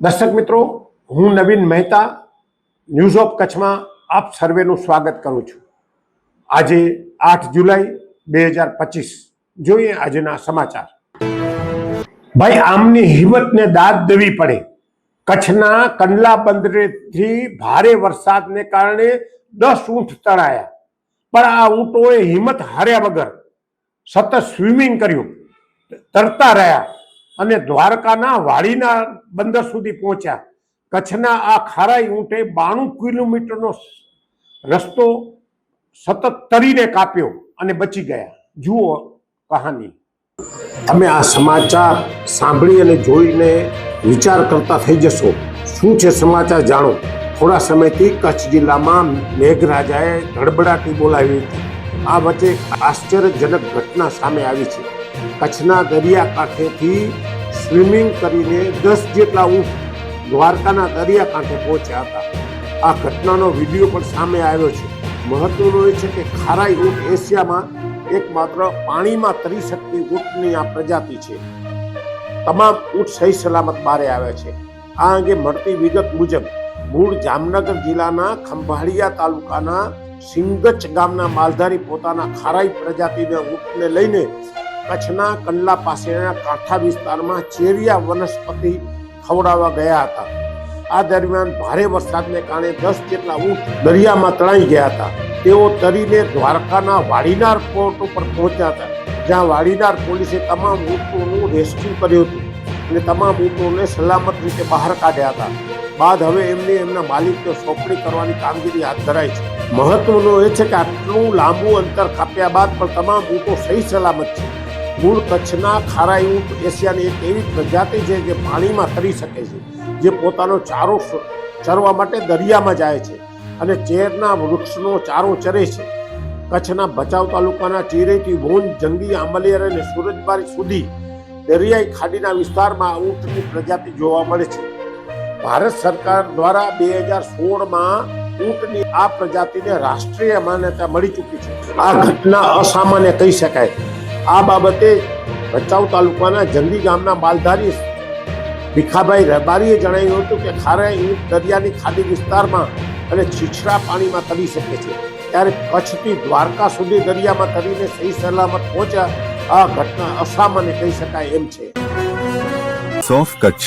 દર્શક મિત્રો, હું નવીન મહેતા ન્યૂઝ ઓફ કચ્છમાં આપ સર્વેનું સ્વાગત કરું છું। આજે 8 જુલાઈ 2025 જોઈએ આજના સમાચાર। ભાઈ, આમની હિંમતને દાદ દેવી પડે। કચ્છના કંડલા બંદરેથી ભારે વરસાદને કારણે 10 ઊંટ તણાયા, પણ આ ઊંટોએ હિંમત હાર્યા વગર સતત સ્વિમિંગ કર્યું, તરતા રહ્યા અને દ્વારકાના વાડીના બંદર સુધી પહોંચ્યા। કચ્છના આ ખારાઈ ઊંટે 92 કિલોમીટરનો રસ્તો સતત તરીને કાપ્યો અને બચી ગયા। જુઓ કહાની। તમે આ સમાચાર સાંભળી અને જોઈને વિચાર કરતા થઈ જશો। શું છે સમાચાર જાણો। થોડા સમયથી કચ્છ જિલ્લામાં મેઘરાજાએ ધડબડાટી બોલાવી હતી। આ વચ્ચે આશ્ચર્યજનક ઘટના સામે આવી છે। કચ્છના દરિયાકાંઠેથી સ્વિમિંગ કરીને 10 જેટલા ઊંટ દ્વારકાના દરિયાકાંઠે પહોંચ્યા હતા। આ ઘટનાનો વિડીયો પણ સામે આવ્યો છે। મહત્વનું એ છે કે ખારાઈ ઊંટ એશિયામાં એકમાત્ર પાણીમાં તરી શકતી ઊંટની આ પ્રજાતિ છે। તમામ ઊંટ સહી સલામત બહાર આવ્યા છે। આ અંગે મળતી વિગત મુજબ મૂળ જામનગર જિલ્લાના ખંભાળિયા તાલુકાના સિંગચ ગામના માલધારી પોતાના ખારાઈ પ્રજાતિના ઊંટને લઈને કચ્છના કંડલા પાસેના કાંઠા વિસ્તારમાં ચેરિયા વનસ્પતિ ખવડાવવા ગયા હતા। આ દરમિયાન ભારે વરસાદને કારણે 10 જેટલા ઊંટ દરિયામાં તણાઈ ગયા હતા। તેઓ તરીને દ્વારકાના વાડીનાર પોર્ટ ઉપર પહોંચ્યા હતા, જ્યાં વાડીનાર પોલીસે તમામ ઊંટોનું રેસ્ક્યુ કર્યું હતું અને તમામ ઊંટોને સલામત રીતે બહાર કાઢ્યા હતા। બાદ હવે એમના માલિકને સોંપણી કરવાની કામગીરી હાથ ધરાઈ છે। મહત્વનું એ છે કે આટલું લાંબુ અંતર કાપ્યા બાદ પણ તમામ ઊંટો સહી સલામત છે। મૂળ કચ્છના ખારાઈ ઊંટ એશિયાની એક એવી પ્રજાતિ છે જે પાણીમાં તરી શકે છે, જે પોતાનો ચારો ચરવા માટે દરિયામાં જાય છે અને ચેરના વૃક્ષનો ચારો ચરે છે। કચ્છના ભચાઉ તાલુકાના ચિરેથી વોન, જંગી, આંબલિયાર અને સુરજબારી સુધી દરિયાઈ ખાડીના વિસ્તારમાં ઊંટની પ્રજાતિ જોવા મળે છે। ભારત સરકાર દ્વારા 2016માં ઊંટની આ પ્રજાતિને રાષ્ટ્રીય માન્યતા મળી ચૂકી છે। આ ઘટના અસામાન્ય કહી શકાય। આ બાબતે ભચાઉ તાલુકાના જંગી ગામના માલધારી ભીખાભાઈ રબારીએ જણાવ્યું હતું કે ખારાઈ ઊંટ દરિયાની ખાડી વિસ્તારમાં અને છીછરા પાણીમાં તરી શકે છે, ત્યારે કચ્છથી દ્વારકા સુધી દરિયામાં તરીને સહી સલામત પહોંચ્યા। આ ઘટના અસામાન્ય કહી શકાય એમ છે। સોફ Kutch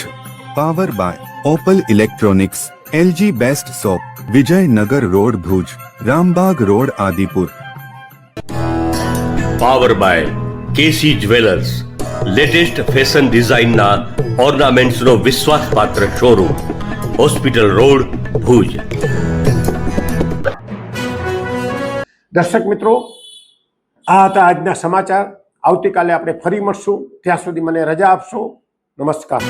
power by Opal electronics, LG best shop, Vijaynagar road Bhuj, Rambagh road Adipur. Power by KC jewellers, latest fashion ડિઝાઇનના ઓર્નામેન્ટ્સનો વિશ્વાસપાત્ર શોરૂમ, હોસ્પિટલ રોડ ભુજ। દર્શક મિત્રો, આ હતા આજના સમાચાર। આવતીકાલે આપણે ફરી મળશું। ત્યાં સુધી મને રજા આપશો। નમસ્કાર।